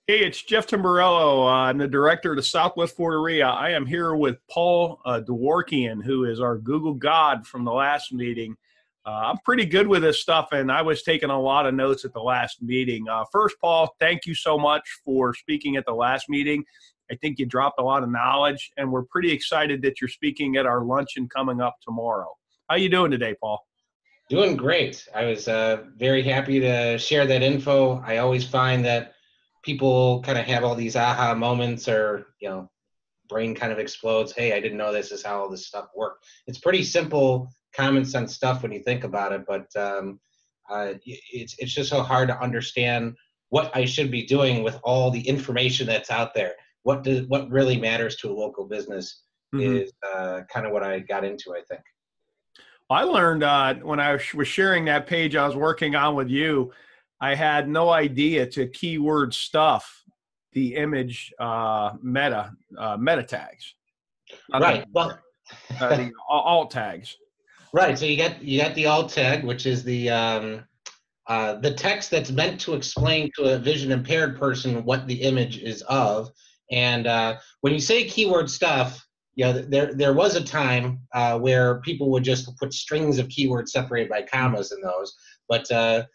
Hey, it's Jeff Timborello. I'm the director of the Southwest Florida RIA. I am here with Paul Dworkian, who is our Google God from the last meeting. I'm pretty good with this stuff, and I was taking a lot of notes at the last meeting. First, Paul, thank you so much for speaking at the last meeting. I think you dropped a lot of knowledge, and we're pretty excited that you're speaking at our luncheon coming up tomorrow. How you doing today, Paul? Doing great. I was very happy to share that info. I always find that people kind of have all these aha moments or, brain kind of explodes. Hey, I didn't know this is how all this stuff worked. It's pretty simple, common sense stuff when you think about it, but it's just so hard to understand what I should be doing with all the information that's out there. What really matters to a local business is kind of what I got into, I think. I learned when I was sharing that page I was working on with you, I had no idea to keyword stuff the image meta tags, not Right. Well, the alt tags. right. So you got the alt tag, which is the text that's meant to explain to a vision impaired person what the image is of. And when you say keyword stuff, there was a time where people would just put strings of keywords separated by commas in those. But the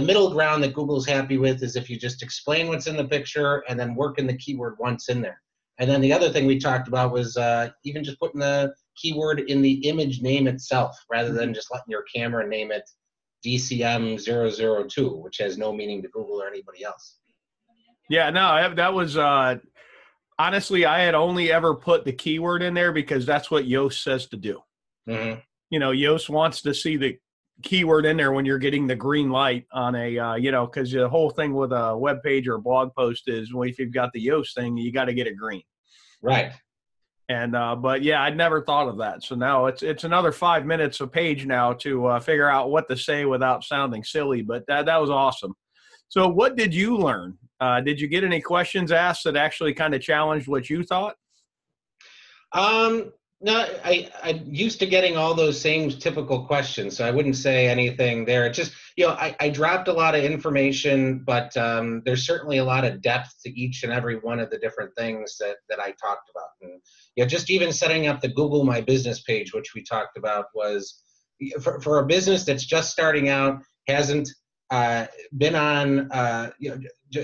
middle ground that Google's happy with is if you just explain what's in the picture and then work in the keyword once in there. And then the other thing we talked about was even just putting the keyword in the image name itself rather than just letting your camera name it DCM002, which has no meaning to Google or anybody else. Yeah, no, that was honestly, I had only ever put the keyword in there because that's what Yoast says to do. Mm-hmm. Yoast wants to see the keyword in there when you're getting the green light on a, because the whole thing with a web page or a blog post is, well, if you've got the Yoast thing, you got to get it green. Right. And but yeah, I'd never thought of that. So now it's another 5 minutes a page now to figure out what to say without sounding silly. But that was awesome. So what did you learn? Did you get any questions asked that actually kind of challenged what you thought? No, I used to getting all those same typical questions, so I wouldn't say anything there. It's just, I dropped a lot of information, but there's certainly a lot of depth to each and every one of the different things that I talked about. And just even setting up the Google My Business page, which we talked about, was for a business that's just starting out, hasn't been on,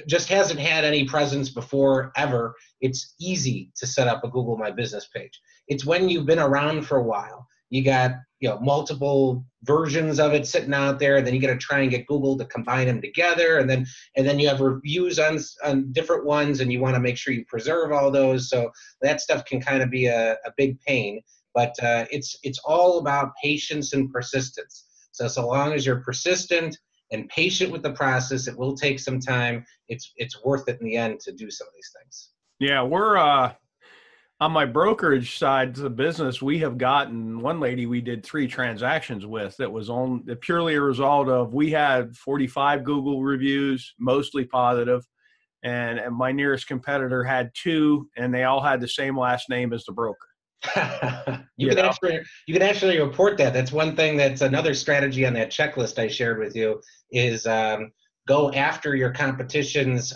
just hasn't had any presence before ever. It's easy to set up a Google My Business page. It's when you've been around for a while, you got multiple versions of it sitting out there, and then you got to try and get Google to combine them together, and then you have reviews on different ones, and you want to make sure you preserve all those. So that stuff can kind of be a big pain, but it's all about patience and persistence. So long as you're persistent and patient with the process, it will take some time. It's worth it in the end to do some of these things. Yeah, we're on my brokerage side of the business. We have gotten one lady we did 3 transactions with that was purely a result of we had 45 Google reviews, mostly positive, and my nearest competitor had 2, and they all had the same last name as the broker. You can actually report that. That's one thing. That's another strategy on that checklist I shared with you is go after your competition's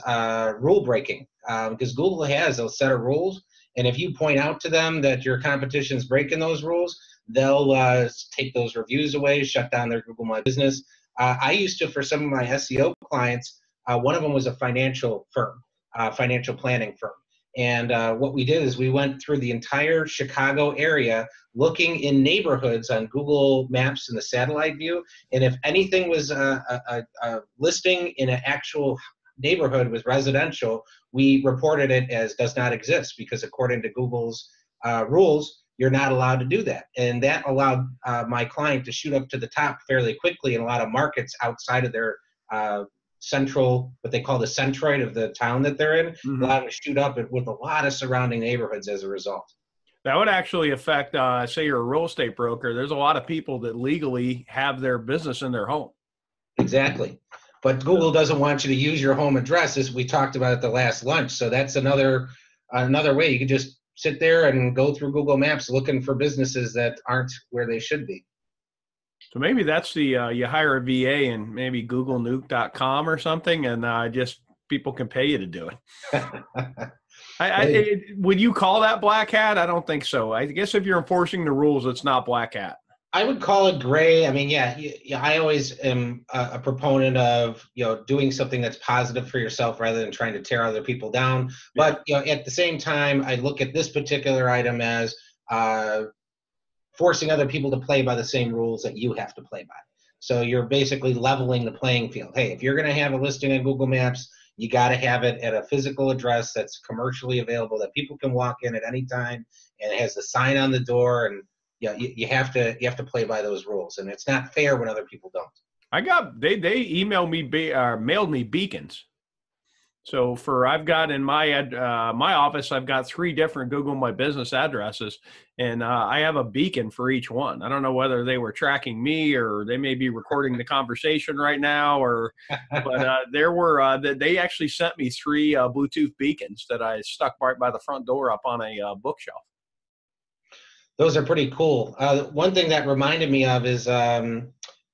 rule breaking, because Google has a set of rules, and if you point out to them that your competition's breaking those rules, they'll take those reviews away, shut down their Google My Business. I used to, for some of my SEO clients, one of them was a financial firm, financial planning firm. And what we did is we went through the entire Chicago area looking in neighborhoods on Google Maps in the satellite view. And if anything was a listing in an actual neighborhood was residential, we reported it as does not exist, because according to Google's rules, you're not allowed to do that. And that allowed my client to shoot up to the top fairly quickly in a lot of markets outside of their central, what they call the centroid of the town that they're in, allowed them to shoot up with a lot of surrounding neighborhoods as a result. That would actually affect, say you're a real estate broker. There's a lot of people that legally have their business in their home. Exactly. But Google doesn't want you to use your home address, as we talked about at the last lunch. So that's another way. You can just sit there and go through Google Maps looking for businesses that aren't where they should be. So maybe that's the you hire a VA and maybe googlenuke.com or something, and just people can pay you to do it. Hey, Would you call that black hat? I don't think so. I guess if you're enforcing the rules, it's not black hat. I would call it gray. I mean, yeah, I always am a proponent of, doing something that's positive for yourself rather than trying to tear other people down. Yeah. But, at the same time, I look at this particular item as forcing other people to play by the same rules that you have to play by. So you're basically leveling the playing field. Hey, if you're going to have a listing on Google Maps, you got to have it at a physical address that's commercially available that people can walk in at any time, and it has the sign on the door. And you have to play by those rules, and it's not fair when other people don't. They emailed me mailed me beacons. So I've got in my my office, I've got 3 different Google My Business addresses, and I have a beacon for each one. I don't know whether they were tracking me or they may be recording the conversation right now, but they actually sent me 3 Bluetooth beacons that I stuck right by the front door up on a bookshelf. Those are pretty cool. One thing that reminded me of is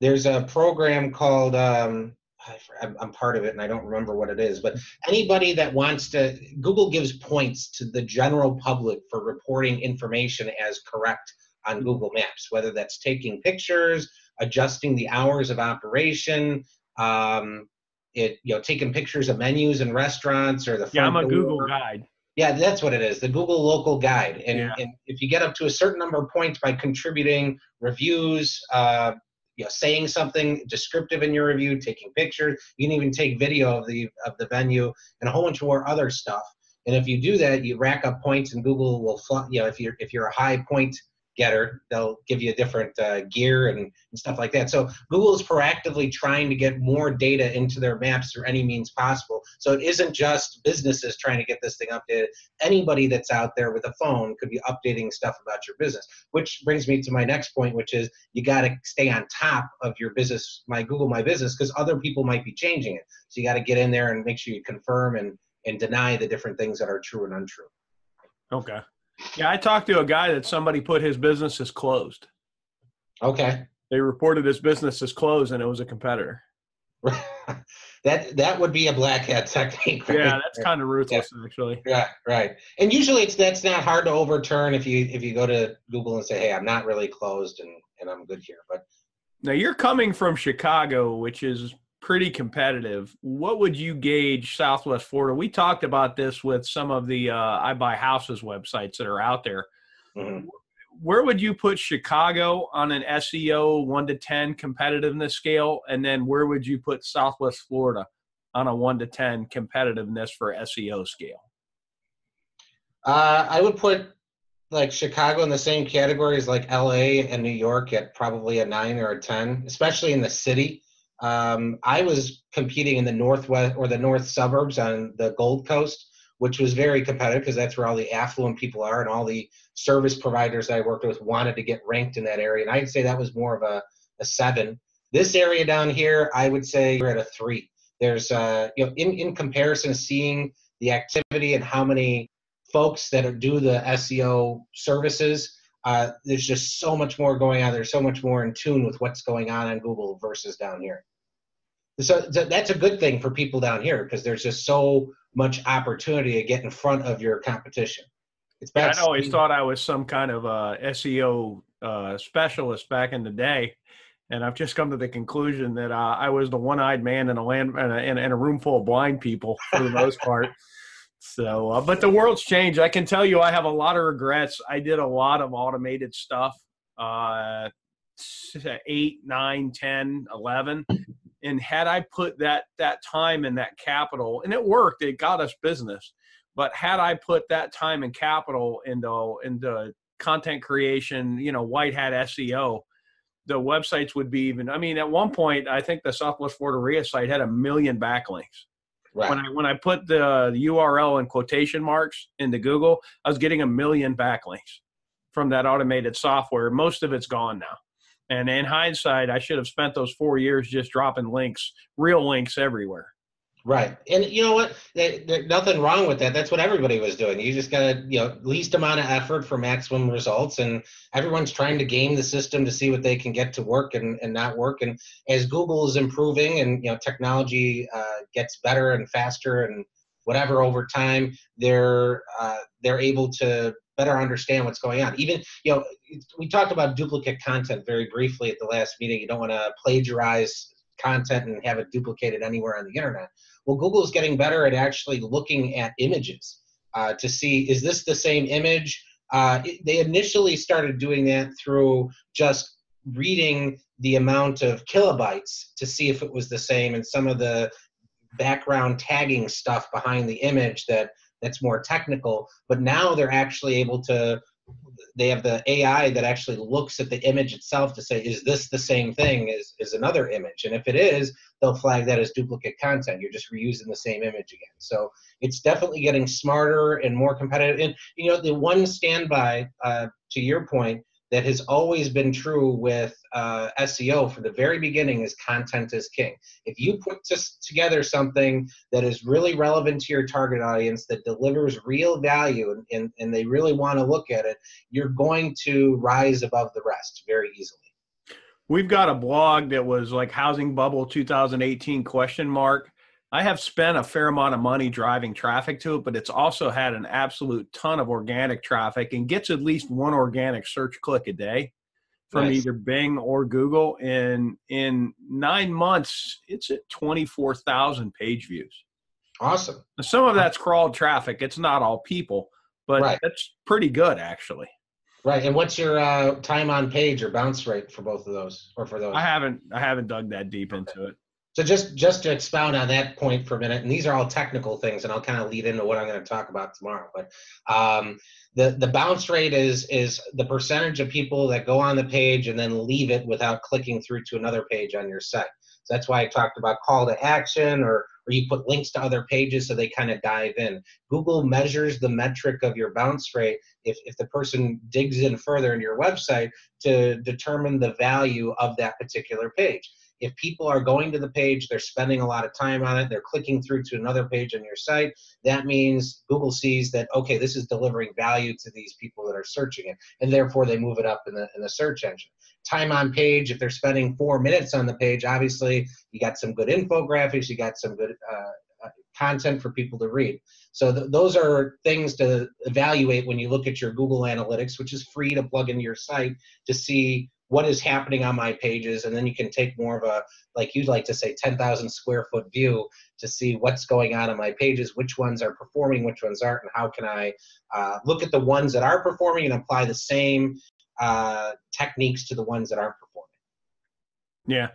there's a program called I'm part of it and I don't remember what it is, but anybody that wants to, Google gives points to the general public for reporting information as correct on Google Maps, whether that's taking pictures, adjusting the hours of operation, taking pictures of menus and restaurants or the front I'm a door. Google guide. Yeah, that's what it is, the Google Local Guide. And if you get up to a certain number of points by contributing reviews, saying something descriptive in your review, taking pictures, you can even take video of the venue and a whole bunch more other stuff. And if you do that, you rack up points, and Google will, if you're a high point getter, they'll give you a different gear and stuff like that. So Google is proactively trying to get more data into their maps through any means possible. So it isn't just businesses trying to get this thing updated. Anybody that's out there with a phone could be updating stuff about your business, which brings me to my next point, which is you got to stay on top of your business, Google My Business, because other people might be changing it. So you got to get in there and make sure you confirm and deny the different things that are true and untrue. Okay. Yeah, I talked to a guy that somebody put his business as closed. Okay. They reported his business as closed, and it was a competitor. That would be a black hat technique. Right? Yeah, that's kind of ruthless, actually. Yeah, right. And usually that's not hard to overturn if you go to Google and say, hey, I'm not really closed and I'm good here. But now you're coming from Chicago, which is pretty competitive. What would you gauge Southwest Florida? We talked about this with some of the I Buy Houses websites that are out there. Mm-hmm. Where would you put Chicago on an SEO 1 to 10 competitiveness scale? And then where would you put Southwest Florida on a 1 to 10 competitiveness for SEO scale? I would put like Chicago in the same category as like LA and New York at probably a 9 or a 10, especially in the city. I was competing in the northwest or the north suburbs on the Gold Coast, which was very competitive because that's where all the affluent people are, and all the service providers I worked with wanted to get ranked in that area. And I'd say that was more of a 7. This area down here, I would say we're at a 3. There's, in comparison, seeing the activity and how many folks that do the SEO services, there's just so much more going on. There's so much more in tune with what's going on Google versus down here. So that's a good thing for people down here because there's just so much opportunity to get in front of your competition. I always thought I was some kind of SEO specialist back in the day, and I've just come to the conclusion that I was the one-eyed man in a room full of blind people for the most part. So, but the world's changed. I can tell you I have a lot of regrets. I did a lot of automated stuff, 8, 9, 10, 11. And had I put that time and that capital, and it worked, it got us business. But had I put that time and capital into content creation, white hat SEO, the websites would be even. I mean, at one point, I think the Southwest Florida RIA site had 1 million backlinks. Right. When I put the URL in quotation marks into Google, I was getting 1 million backlinks from that automated software. Most of it's gone now. And in hindsight, I should have spent those 4 years just dropping links, real links everywhere. Right. And you know what? There's nothing wrong with that. That's what everybody was doing. You just got to, least amount of effort for maximum results. And everyone's trying to game the system to see what they can get to work and not work. And as Google is improving and, technology gets better and faster and whatever over time, they're able to better understand what's going on. Even, we talked about duplicate content very briefly at the last meeting. You don't want to plagiarize content and have it duplicated anywhere on the internet. Well, Google's getting better at actually looking at images to see, is this the same image? They initially started doing that through just reading the amount of kilobytes to see if it was the same, and some of the background tagging stuff behind the image that's more technical. But now they're actually able to, they have the AI that actually looks at the image itself to say, is this the same thing as another image? And if it is, they'll flag that as duplicate content. You're just reusing the same image again. So it's definitely getting smarter and more competitive. And, the one standby, to your point, that has always been true with SEO for the very beginning is content is king. If you put together something that is really relevant to your target audience, that delivers real value, and they really want to look at it, you're going to rise above the rest very easily. We've got a blog that was like Housing Bubble 2018 ? I have spent a fair amount of money driving traffic to it, but it's also had an absolute ton of organic traffic and gets at least one organic search click a day from either Bing or Google. And in 9 months, it's at 24,000 page views. Awesome. Some of that's crawled traffic. It's not all people, but that's pretty good, actually. Right. And what's your time on page or bounce rate for both of those, or for those? I haven't dug that deep into it. So just to expound on that point for a minute, and these are all technical things, and I'll kind of lead into what I'm going to talk about tomorrow. But the bounce rate is the percentage of people that go on the page and then leave it without clicking through to another page on your site. So that's why I talked about call to action, or you put links to other pages so they kind of dive in. Google measures the metric of your bounce rate if the person digs in further in your website to determine the value of that particular page. If people are going to the page, they're spending a lot of time on it, they're clicking through to another page on your site, that means Google sees that, okay, this is delivering value to these people that are searching it, and therefore they move it up in the search engine. Time on page, if they're spending 4 minutes on the page, obviously you got some good infographics, you got some good content for people to read. So those are things to evaluate when you look at your Google Analytics, which is free to plug into your site to see what is happening on my pages, and then you can take more of a, like you'd like to say, 10,000 square foot view to see what's going on my pages, which ones are performing, which ones aren't, and how can I look at the ones that are performing and apply the same techniques to the ones that aren't performing. Yeah,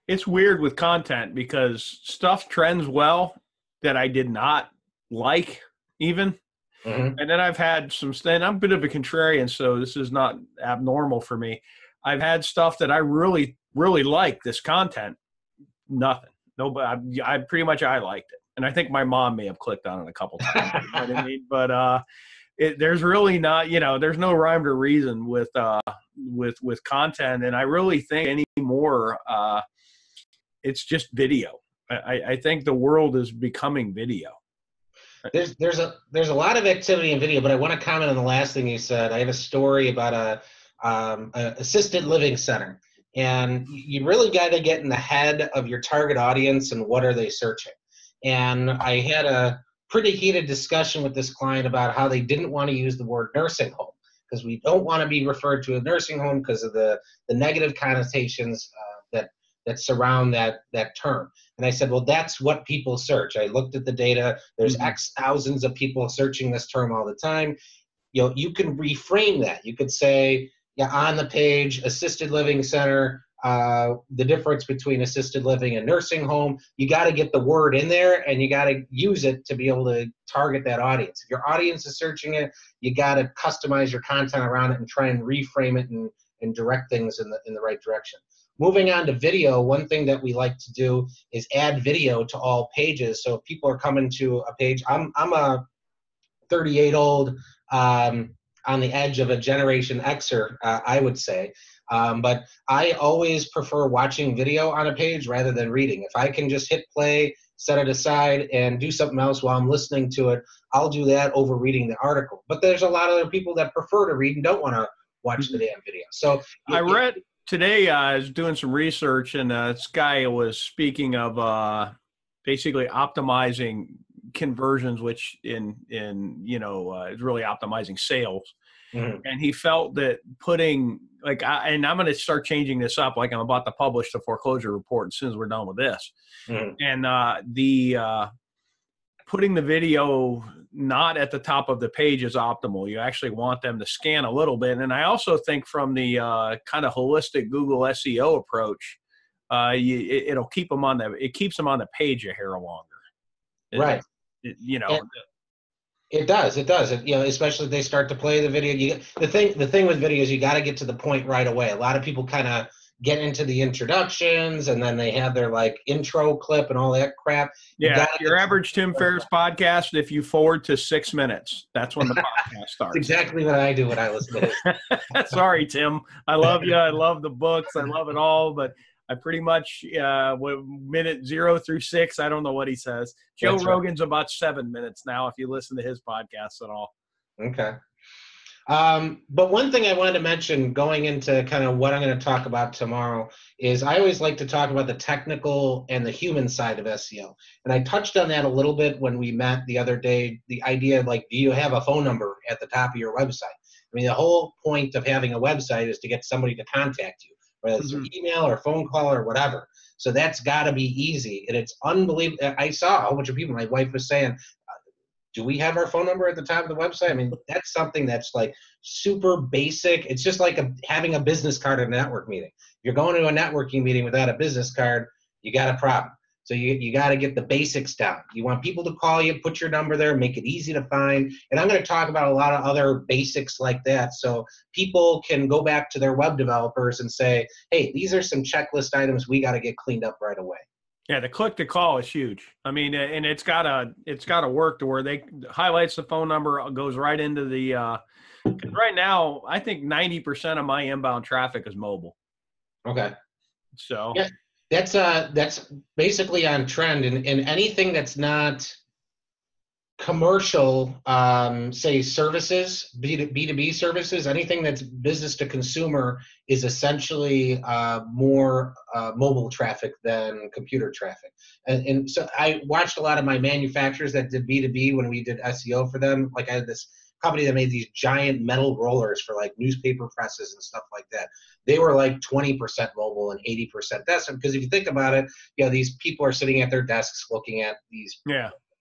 it's weird with content because stuff trends well that I did not like even. Mm-hmm. And then I've had and I'm a bit of a contrarian, so this is not abnormal for me. I've had stuff that I really, really like, this content, nothing. Nobody, I pretty much, I liked it. And I think my mom may have clicked on it a couple times, you know what I mean? But there's really not, there's no rhyme or reason with content. And I really think anymore, it's just video. I think the world is becoming video. There's a lot of activity in video, but I want to comment on the last thing you said. I have a story about a assisted living center, and you really got to get in the head of your target audience and what are they searching. And I had a pretty heated discussion with this client about how they didn't want to use the word nursing home, because we don't want to be referred to a nursing home because of the negative connotations that surround that term. And I said, well, that's what people search. I looked at the data. There's X thousands of people searching this term all the time. You can reframe that. You could say, on the page, assisted living center, the difference between assisted living and nursing home. You got to get the word in there, and you got to use it to be able to target that audience. If your audience is searching it, you got to customize your content around it and try and reframe it and direct things in the right direction. Moving on to video, one thing that we like to do is add video to all pages. So if people are coming to a page, I'm a 38-old on the edge of a Generation Xer, I would say. But I always prefer watching video on a page rather than reading. If I can just hit play, set it aside, and do something else while I'm listening to it, I'll do that over reading the article. But there's a lot of other people that prefer to read and don't want to watch the damn video. So I read today, I was doing some research, and this guy was speaking of basically optimizing conversions, which is really optimizing sales. Mm-hmm. And he felt that putting and I'm going to start changing this up. Like, I'm about to publish the foreclosure report as soon as we're done with this. Mm-hmm. And putting the video not at the top of the page is optimal. You actually want them to scan a little bit. And I also think from the kind of holistic Google SEO approach, it'll keep them it keeps them on the page a hair longer. Right. It does. Especially if they start to play the video. The thing with videos, you got to get to the point right away. A lot of people kind of get into the introductions, and then they have their intro clip and all that crap. Yeah, your average Tim Ferriss podcast, if you forward to 6 minutes, that's when the podcast starts. Exactly what I do when I listen to it. Sorry, Tim. I love you. I love the books. I love it all, but I pretty much minute 0 through 6. I don't know what he says. Joe Rogan's about 7 minutes now, if you listen to his podcasts at all. Okay. But one thing I wanted to mention going into kind of what I'm going to talk about tomorrow is I always like to talk about the technical and the human side of SEO. And I touched on that a little bit when we met the other day, the idea of do you have a phone number at the top of your website? I mean, the whole point of having a website is to get somebody to contact you, whether it's an email or phone call or whatever. So that's got to be easy. And it's unbelievable. I saw a whole bunch of people. My wife was saying, do we have our phone number at the top of the website? I mean, that's something that's super basic. It's just like having a business card at a network meeting. If you're going to a networking meeting without a business card, you got a problem. So you got to get the basics down. You want people to call you, put your number there, make it easy to find. And I'm going to talk about a lot of other basics like that, so people can go back to their web developers and say, hey, these are some checklist items we got to get cleaned up right away. Yeah, the click to call is huge. I mean, and it's gotta work to where they highlights the phone number, goes right into the. 'Cause right now, I think 90% of my inbound traffic is mobile. Okay. So yeah, that's basically on trend, and anything that's not commercial, say services, B2B services, anything that's business to consumer is essentially more mobile traffic than computer traffic. And so I watched a lot of my manufacturers that did B2B when we did SEO for them. I had this company that made these giant metal rollers for newspaper presses and stuff like that. They were 20% mobile and 80% desktop. Because if you think about it, these people are sitting at their desks looking at these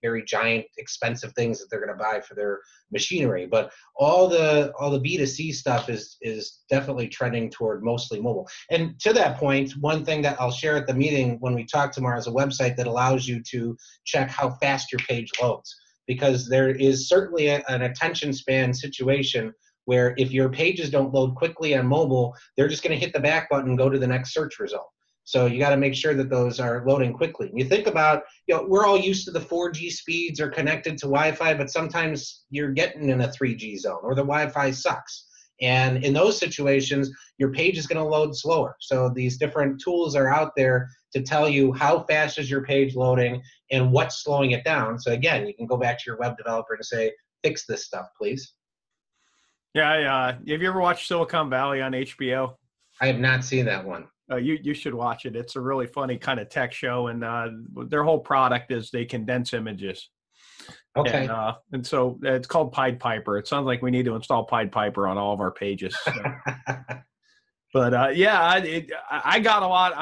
very giant, expensive things that they're going to buy for their machinery. But all the B2C stuff is definitely trending toward mostly mobile. And to that point, one thing that I'll share at the meeting when we talk tomorrow is a website that allows you to check how fast your page loads. Because there is certainly an attention span situation where if your pages don't load quickly on mobile, they're just going to hit the back button and go to the next search result. So you got to make sure that those are loading quickly. You think about, we're all used to the 4G speeds or connected to Wi-Fi, but sometimes you're getting in a 3G zone or the Wi-Fi sucks. And in those situations, your page is going to load slower. So these different tools are out there to tell you how fast is your page loading and what's slowing it down. So again, you can go back to your web developer and say, fix this stuff, please. Yeah. Have you ever watched Silicon Valley on HBO? I have not seen that one. You should watch it. It's a really funny kind of tech show, and their whole product is they condense images. Okay. And so it's called Pied Piper. It sounds like we need to install Pied Piper on all of our pages. So. But I got a lot.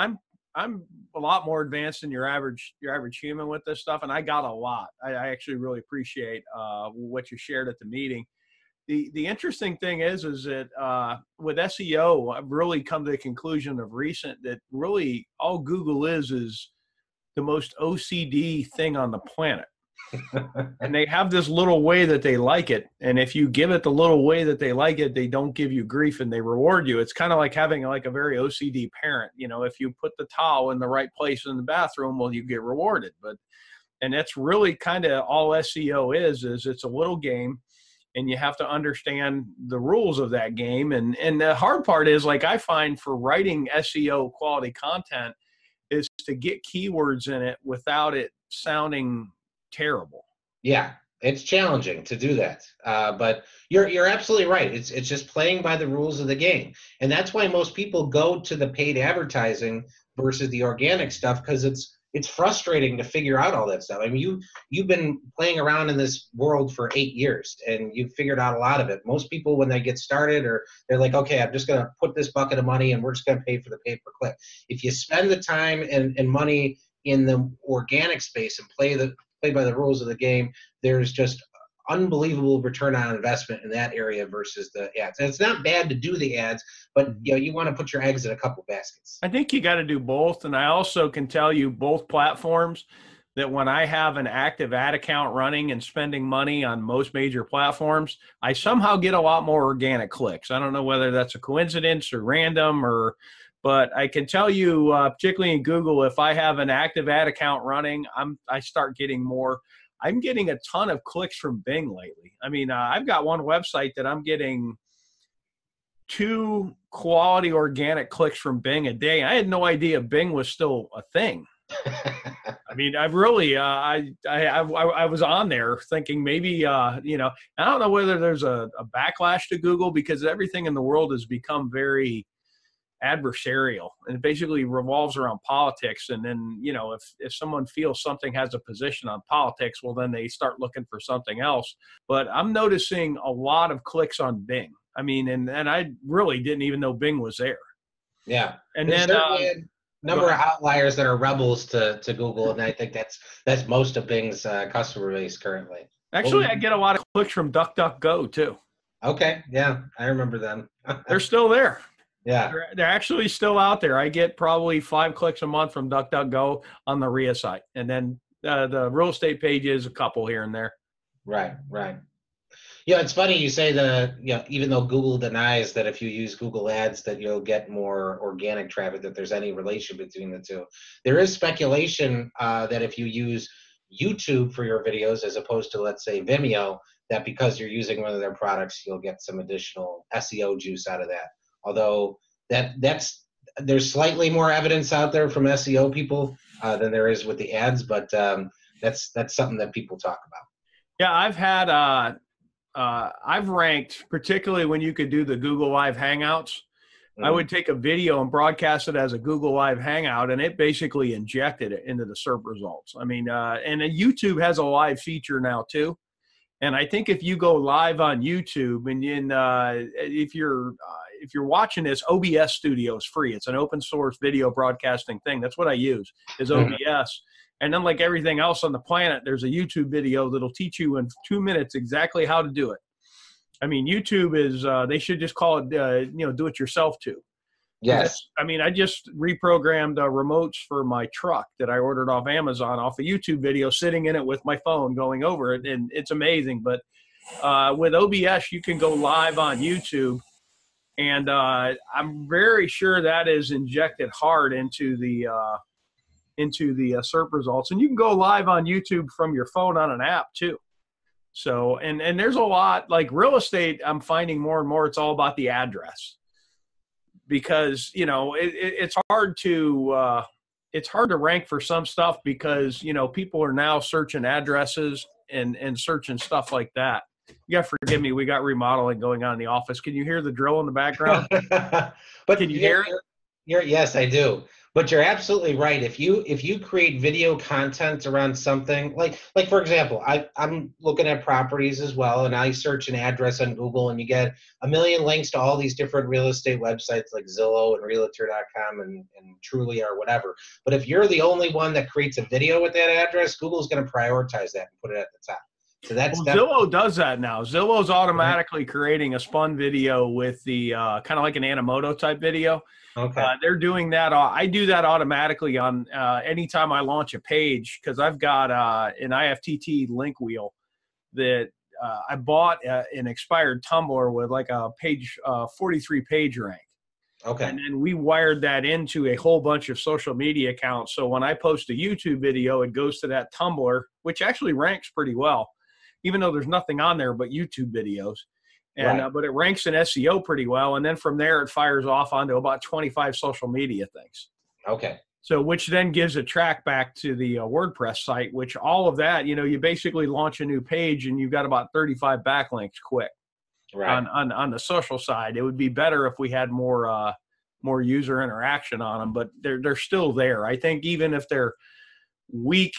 I'm a lot more advanced than your average human with this stuff, and I got a lot. I actually really appreciate what you shared at the meeting. The interesting thing is that with SEO, I've really come to the conclusion of recent that really all Google is the most OCD thing on the planet. And they have this little way that they like it. And if you give it the little way that they like it, they don't give you grief and they reward you. It's kind of like having a very OCD parent. If you put the towel in the right place in the bathroom, well, you get rewarded. And that's really kind of all SEO is it's a little game. and you have to understand the rules of that game. And the hard part is, like, I find for writing SEO quality content is to get keywords in it without it sounding terrible. Yeah, it's challenging to do that, but you're absolutely right. It's just playing by the rules of the game, and that's why most people go to the paid advertising versus the organic stuff, because it's frustrating to figure out all that stuff. I mean, you've been playing around in this world for 8 years, and you've figured out a lot of it. Most people, when they get started, or they're like, okay, I'm just going to put this bucket of money, and we're just going to pay for the pay-per-click. If you spend the time and money in the organic space and play by the rules of the game, there's just unbelievable return on investment in that area versus the ads. And it's not bad to do the ads, but you want to put your eggs in a couple baskets. I think you got to do both. And I also can tell you, both platforms, that when I have an active ad account running and spending money on most major platforms, I somehow get a lot more organic clicks. I don't know whether that's a coincidence or random, but I can tell you, particularly in Google, if I have an active ad account running, I start getting more. I'm getting a ton of clicks from Bing lately. I mean, I've got one website that I'm getting 2 quality organic clicks from Bing a day. I had no idea Bing was still a thing. I mean, I really, I was on there thinking maybe, I don't know whether there's a backlash to Google, because everything in the world has become very adversarial, and it basically revolves around politics. And then, if someone feels something has a position on politics, well, then they start looking for something else. But I'm noticing a lot of clicks on Bing. I mean, and I really didn't even know Bing was there. Yeah. And there's then a number of outliers that are rebels to Google, and I think that's most of Bing's customer base currently. Actually, I get a lot of clicks from DuckDuckGo too. Okay, yeah, I remember them. They're still there. Yeah, they're actually still out there. I get probably 5 clicks a month from DuckDuckGo on the RIA site, and then the real estate page is a couple here and there. Right. Yeah, it's funny you say that, even though Google denies that if you use Google Ads that you'll get more organic traffic, that there's any relation between the two. There is speculation that if you use YouTube for your videos as opposed to, let's say, Vimeo, that because you're using one of their products, you'll get some additional SEO juice out of that. Although there's slightly more evidence out there from SEO people than there is with the ads, but that's something that people talk about. Yeah, I've ranked, particularly when you could do the Google Live Hangouts. I would take a video and broadcast it as a Google Live Hangout, and it basically injected it into the SERP results. I mean, and YouTube has a live feature now too. And I think if you go live on YouTube, and if you're watching this, OBS Studio is free. It's an open source video broadcasting thing. That's what I use, is OBS. And then, like everything else on the planet, there's a YouTube video that'll teach you in 2 minutes exactly how to do it. I mean, YouTube is, they should just call it, do it yourself too. Yes. I mean, I just reprogrammed remotes for my truck that I ordered off Amazon off a YouTube video, sitting in it with my phone going over it. And it's amazing. But with OBS, you can go live on YouTube. And I'm very sure that is injected hard into the SERP results. And you can go live on YouTube from your phone on an app too. So, and there's a lot, like real estate, I'm finding more and more, it's all about the address, because, it's hard to rank for some stuff, because, people are now searching addresses and searching stuff like that. You got to forgive me. We got remodeling going on in the office. Can you hear the drill in the background? But can you hear it? Yes, I do. But you're absolutely right. If you create video content around something, like for example, I'm looking at properties as well, and I search an address on Google, and you get a million links to all these different real estate websites like Zillow and Realtor.com and Trulia or whatever. But if you're the only one that creates a video with that address, Google's going to prioritize that and put it at the top. So Zillow does that now. Zillow's automatically creating a spun video with the kind of like an Animoto type video. Okay. They're doing that. I do that automatically on anytime I launch a page, because I've got an IFTT link wheel that I bought an expired Tumblr with like a page 43 page rank. Okay. And then we wired that into a whole bunch of social media accounts. So when I post a YouTube video, it goes to that Tumblr, which actually ranks pretty well. even though there's nothing on there but YouTube videos. And Right. but it ranks in SEO pretty well, and then from there it fires off onto about 25 social media things. Okay. So, which then gives a track back to the WordPress site, which all of that, you basically launch a new page and you've got about 35 backlinks quick. Right. On the social side. It would be better if we had more user interaction on them, but they're still there. I think even if they're weekly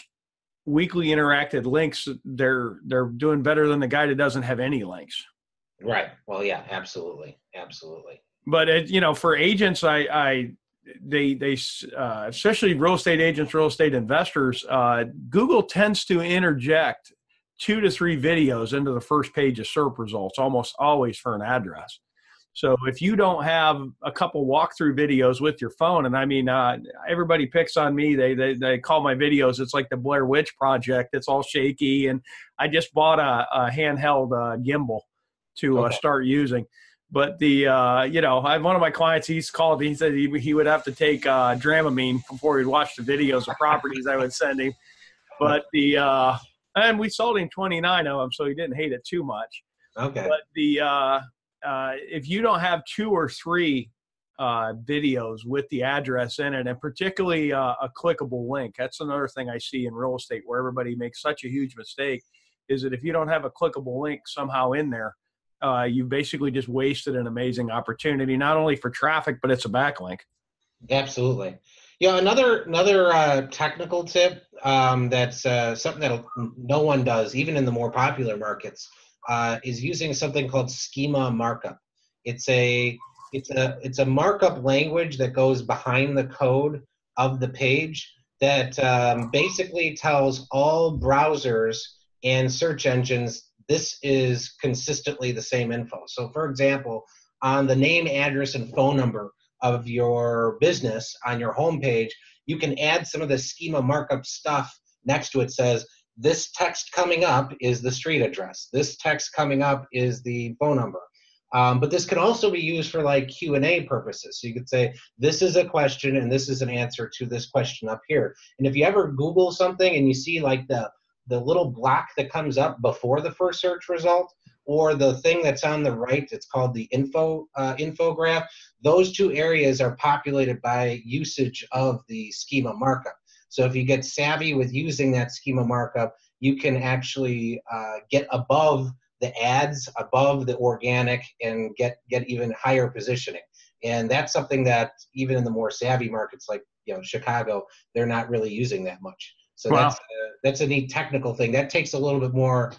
interacted links, they're doing better than the guy that doesn't have any links. Right. Well, yeah, absolutely. Absolutely. But for agents, they especially real estate agents, real estate investors, Google tends to interject 2 to 3 videos into the first page of SERP results, almost always for an address. So if you don't have a couple walkthrough videos with your phone, and I mean, everybody picks on me. They call my videos, it's like the Blair Witch Project. It's all shaky. And I just bought a handheld gimbal to start using. But I have one of my clients, he said he would have to take Dramamine before he'd watch the videos of properties I would send him. But and we sold him 29 of them, so he didn't hate it too much. Okay. But if you don't have 2 or 3 videos with the address in it, and particularly a clickable link, that's another thing I see in real estate where everybody makes such a huge mistake, is that if you don't have a clickable link somehow in there, you basically just wasted an amazing opportunity, not only for traffic, but it's a backlink. Absolutely. Yeah, another technical tip that's something that no one does, even in the more popular markets, is using something called schema markup. It's a markup language that goes behind the code of the page that basically tells all browsers and search engines this is consistently the same info. So, for example, on the name, address, and phone number of your business on your homepage, you can add some of the schema markup stuff next to it. Says, this text coming up is the street address. This text coming up is the phone number. But this can also be used for like Q&A purposes. So you could say, this is a question and this is an answer to this question up here. And if you ever Google something and you see like the little block that comes up before the first search result, or the thing that's on the right, it's called the infograph. Those 2 areas are populated by usage of the schema markup. So if you get savvy with using that schema markup, you can actually get above the ads, above the organic, and get even higher positioning. And that's something that even in the more savvy markets like Chicago, they're not really using that much. So wow. That's a neat technical thing. That takes a little bit more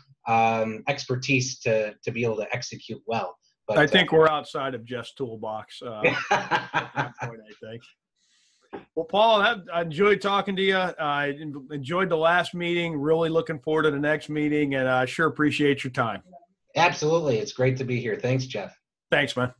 expertise to be able to execute well. But I think we're outside of just toolbox at that point, I think. Well, Paul, I enjoyed talking to you. I enjoyed the last meeting. Really looking forward to the next meeting, and I sure appreciate your time. Absolutely. It's great to be here. Thanks, Jeff. Thanks, man.